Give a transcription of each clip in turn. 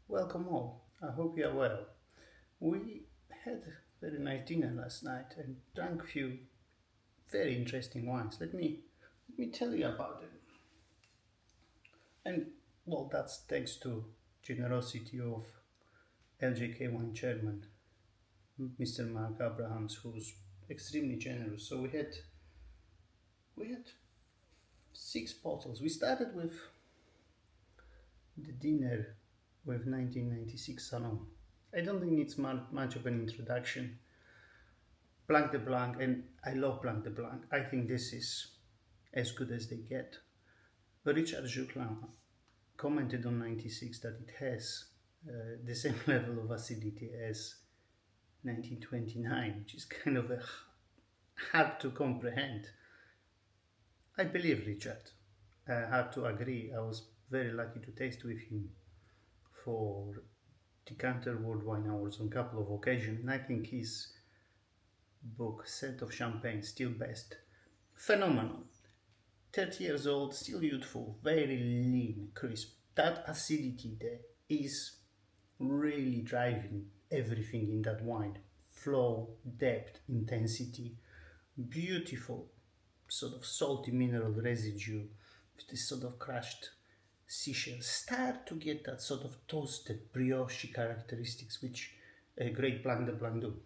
Welcome all. I hope you are well. We had a very nice dinner last night and drank a few very interesting wines. Let me tell you about them. And well, that's thanks to generosity of LJK Wine Chairman Mr. Mark Abrahams, who's extremely generous. So we had 6 bottles. We started with the dinner with 1996 Salon. I don't think it's much of an introduction. Blanc de Blanc, and I love Blanc de Blanc. I think this is as good as they get. But Richard Juclin commented on 96 that it has the same level of acidity as 1929, which is kind of hard to comprehend. I believe Richard. I have to agree. I was very lucky to taste with him for Decanter World Wine Awards on a couple of occasions, and I think his book, Scent of Champagne, still best. Phenomenal. 30 years old, still youthful, very lean, crisp. That acidity there is really driving everything in that wine. Flow, depth, intensity, beautiful sort of salty mineral residue with this sort of crushed seashells. Start to get that sort of toasted brioche characteristics which a great Blanc de Blanc do.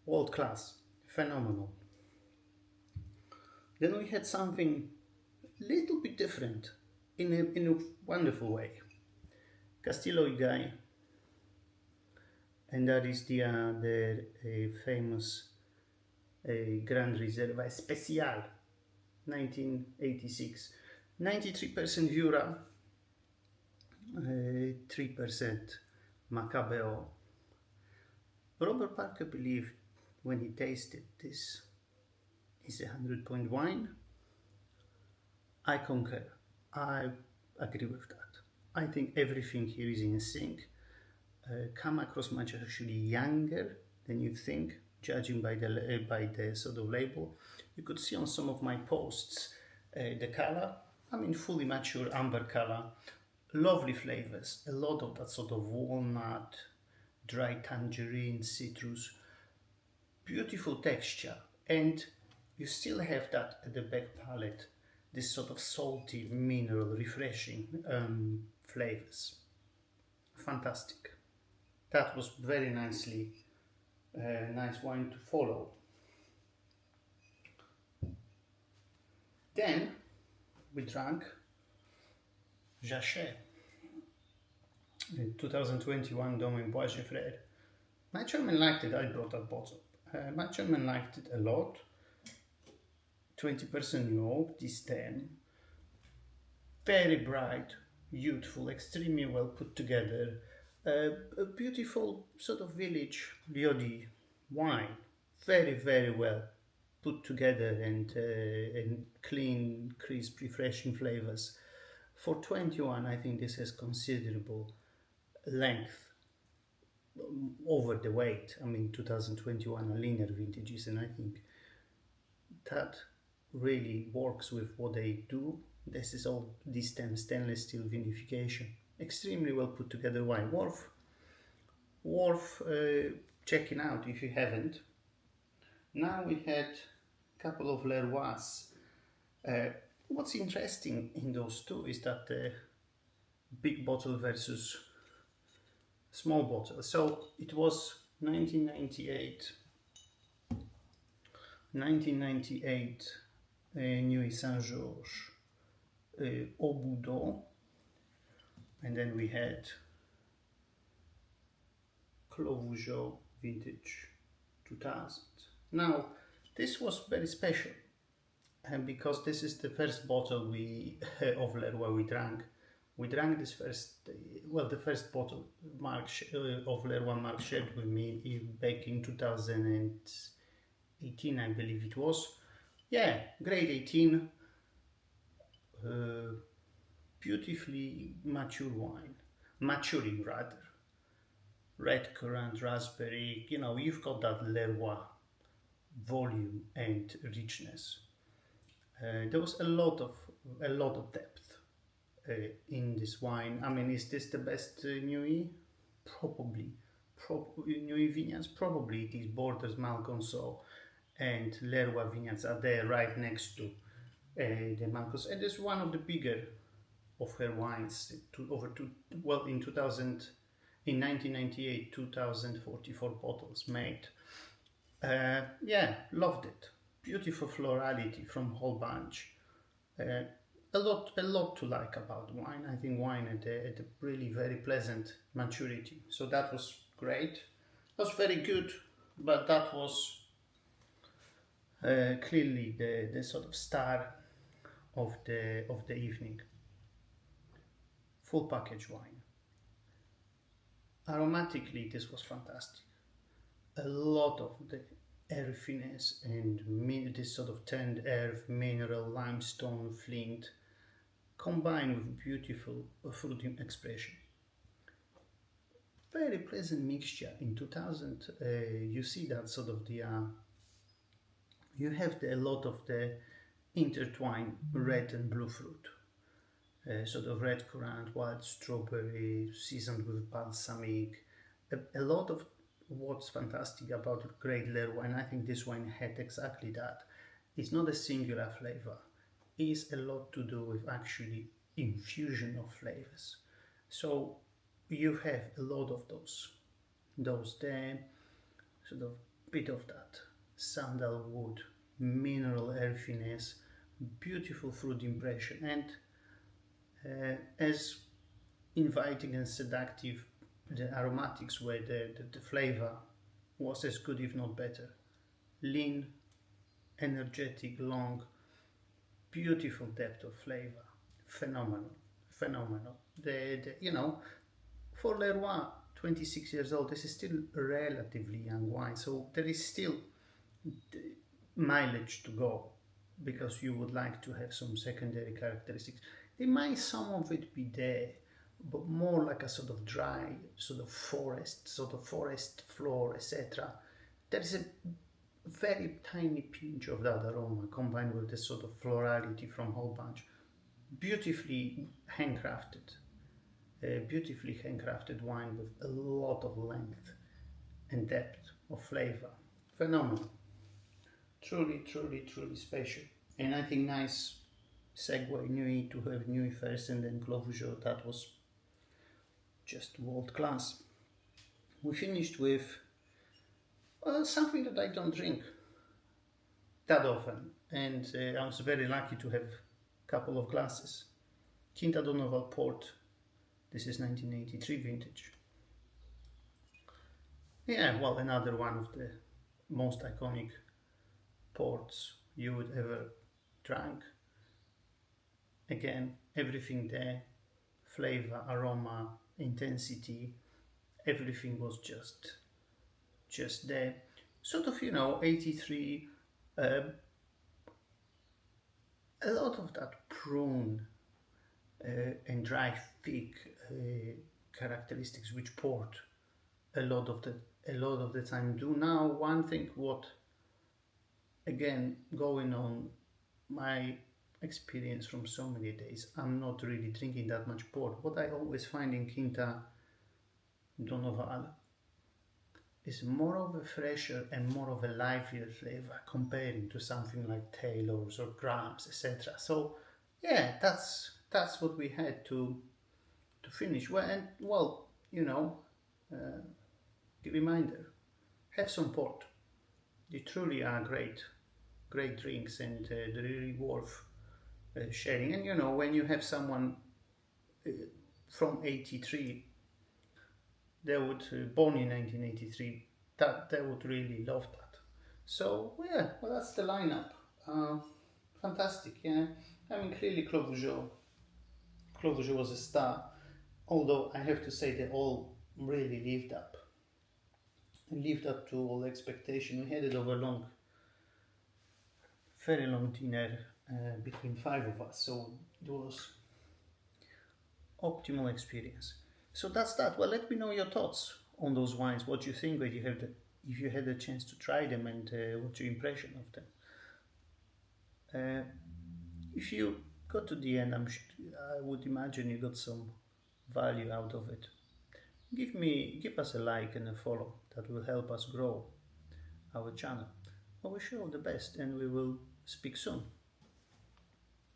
World class, phenomenal. Then we had something little bit different in a wonderful way. Castillo Guy, and that is the famous Grand Reserva Especial 1986. 93% Jura, 3% Macabeo. Robert Parker believed when he tasted this is a 100-point wine. I concur. I agree with that. I think everything here is in sync. Come across much actually younger than you think, judging by the sort of label. You could see on some of my posts the color. I mean, fully mature amber color, lovely flavors, a lot of that sort of walnut, dry tangerine, citrus, beautiful texture, and you still have that at the back palate, this sort of salty, mineral, refreshing flavors. Fantastic. That was very nice wine to follow. Then we drank Jachet, 2021 Domaine Bois Frère. My German liked it. I brought that bottle. My German liked it a lot. 20% new oak, this 10. Very bright, youthful, extremely well put together. A beautiful sort of village Liodi wine. Very well put together and clean, crisp, refreshing flavors. For 21, I think this has considerable length over the weight. I mean, 2021 are linear vintages, and I think that really works with what they do. This is all this stainless steel vinification. Extremely well put together wine. Worth checking out if you haven't. Now we had a couple of Leroy's. What's interesting in those two is that the big bottle versus small bottle. So it was 1998 Nuit Saint-Georges, Au Boudon, and then we had Clos Vougeot Vintage 2000. Now, this was very special, and because this is the first bottle we of Leroy we drank. We drank this the first bottle of Leroy Mark shared with me back in 2018, I believe it was. Yeah, grade 18, beautifully maturing rather. Red currant, raspberry, you've got that Leroy volume and richness. There was a lot of depth, in this wine. I mean, is this the best Nuit? Probably. Nuit vineyards, probably it is. Borders, Malgonceau and Leroy vineyards are there right next to the Malgonceau. And it's one of the bigger of her wines. In 2000, in 1998, 2044 bottles made. Yeah, loved it. Beautiful florality from whole bunch. A lot to like about wine. I think wine at a really very pleasant maturity. So that was great. It was very good, but that was clearly the sort of star of the evening. Full package wine. Aromatically, this was fantastic. A lot of the earthiness and this sort of tanned earth, mineral, limestone, flint, combined with beautiful fruity expression. Very pleasant mixture. In 2000, you see that sort of you have a lot of the intertwined red and blue fruit. Sort of red currant, wild strawberry, seasoned with balsamic. A lot of what's fantastic about Great Leroy, and I think this wine had exactly that. It's not a singular flavor. It's a lot to do with actually infusion of flavors. So you have a lot of those there, sort of bit of that sandalwood, mineral earthiness, beautiful fruit impression, and as inviting and seductive the aromatics were, the flavor was as good if not better. Lean, energetic, long, beautiful depth of flavor, phenomenal. For Leroy, 26 years old, this is still a relatively young wine, so there is still mileage to go because you would like to have some secondary characteristics. There might some of it be there, but more like a sort of dry, sort of forest floor, etc. There is a very tiny pinch of that aroma combined with the sort of florality from whole bunch. Beautifully handcrafted wine with a lot of length and depth of flavor. Phenomenal. Truly special. And I think nice segue Nuit to have Nuit first and then Clos Vougeot. That was just world class. We finished with something that I don't drink that often, and I was very lucky to have a couple of glasses. Quinta do Noval Port. This is 1983 vintage. Yeah, well, another one of the most iconic ports you would ever drink. Again, everything there, flavor, aroma, intensity, everything was just there. Sort of, 83, a lot of that prune and dry, thick characteristics which port a lot of the time do. Now, one thing what, again, going on my experience from so many days, I'm not really drinking that much port. What I always find in Quinta do Noval is more of a fresher and more of a livelier flavor comparing to something like Taylor's or Graham's, etc. So yeah, that's what we had to finish. Well, the reminder, have some port. They truly are great drinks, and they're really worth sharing. And when you have someone from 83, they would born in 1983, that they would really love that. So yeah, well, that's the lineup. Fantastic, yeah. I mean, clearly Clos Vougeot was a star, although I have to say they all really lived up to all expectation. We had it over very long dinner between 5 of us, so it was optimal experience. So that's that. Well, let me know your thoughts on those wines. What you think, if you had the chance to try them, and what's your impression of them. If you got to the end, I would imagine you got some value out of it. Give us a like and a follow. That will help us grow our channel. I wish you all the best, and we will speak soon.